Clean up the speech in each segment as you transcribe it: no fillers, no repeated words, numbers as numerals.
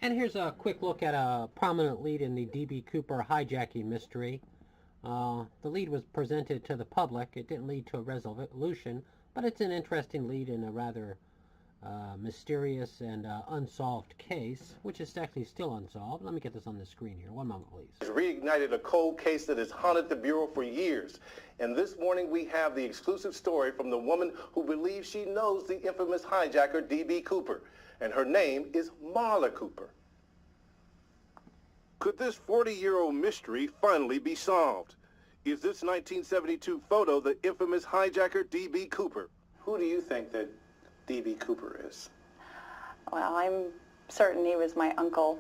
And here's a quick look at a prominent lead in the D.B. Cooper hijacking mystery. The lead was presented to the public. It didn't lead to a resolution, but it's an interesting lead in a rather mysterious and unsolved case, which is actually still unsolved. Let me get this on the screen here. One moment, please. Reignited a cold case that has haunted the Bureau for years. And this morning we have the exclusive story from the woman who believes she knows the infamous hijacker D.B. Cooper. And her name is Marla Cooper. Could this 40-year-old mystery finally be solved? Is this 1972 photo the infamous hijacker D.B. Cooper? Who do you think that D.B. Cooper is? Well, I'm certain he was my uncle,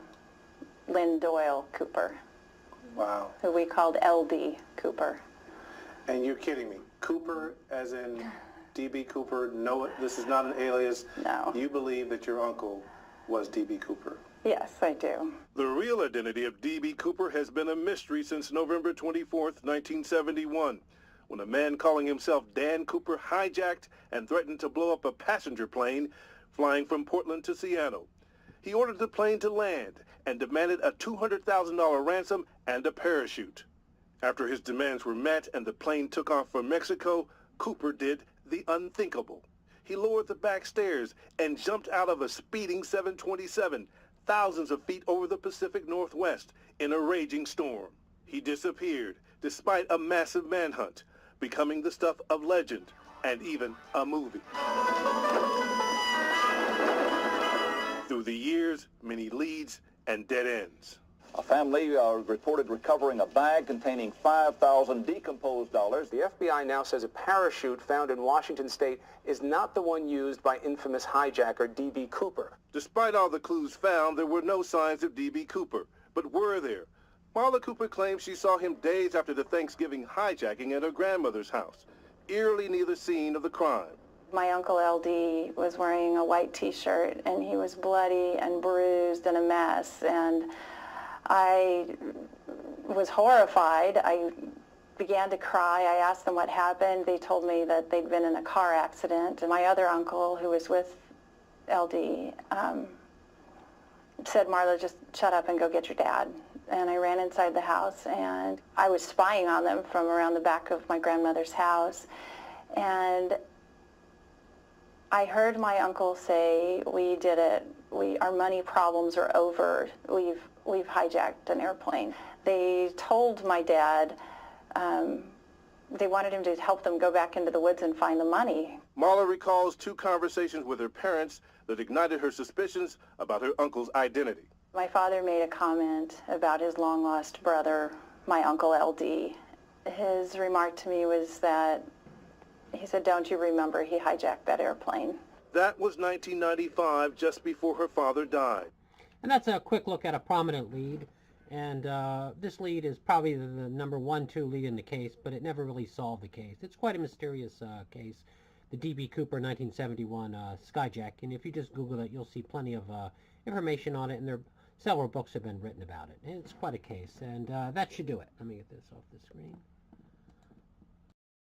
Lynn Doyle Cooper. Wow. Who we called L.D. Cooper. And you're kidding me. Cooper as in D.B. Cooper? No, this is not an alias. No. You believe that your uncle was D.B. Cooper? Yes, I do. The real identity of D.B. Cooper has been a mystery since November 24th, 1971, when a man calling himself Dan Cooper hijacked and threatened to blow up a passenger plane flying from Portland to Seattle. He ordered the plane to land and demanded a $200,000 ransom and a parachute. After his demands were met and the plane took off for Mexico, Cooper did the unthinkable. He lowered the back stairs and jumped out of a speeding 727, thousands of feet over the Pacific Northwest in a raging storm. He disappeared despite a massive manhunt, becoming the stuff of legend and even a movie. Through the years, many leads and dead ends. A family reported recovering a bag containing 5,000 decomposed dollars. The FBI now says a parachute found in Washington state is not the one used by infamous hijacker D.B. Cooper. Despite all the clues found, there were no signs of D.B. Cooper. But were there? Marla Cooper claims she saw him days after the Thanksgiving hijacking at her grandmother's house, eerily near the scene of the crime. My uncle L.D. was wearing a white t-shirt, and he was bloody and bruised and a mess, and I was horrified. I began to cry. I asked them what happened. They told me that they'd been in a car accident. And my other uncle, who was with LD, said, "Marla, just shut up and go get your dad." And I ran inside the house, and I was spying on them from around the back of my grandmother's house. And I heard my uncle say, "We did it. Our money problems are over. We've hijacked an airplane." They told my dad they wanted him to help them go back into the woods and find the money. Marla recalls two conversations with her parents that ignited her suspicions about her uncle's identity. My father made a comment about his long-lost brother, my uncle LD. His remark to me was that, he said, "Don't you remember he hijacked that airplane?" That was 1995, just before her father died. And that's a quick look at a prominent lead. And this lead is probably the number 1-2 lead in the case, but it never really solved the case. It's quite a mysterious case, the D.B. Cooper 1971 SKYJACKING. If you just Google it, you'll see plenty of information on it, and several books have been written about it. And it's quite a case, and that should do it. Let me get this off the screen.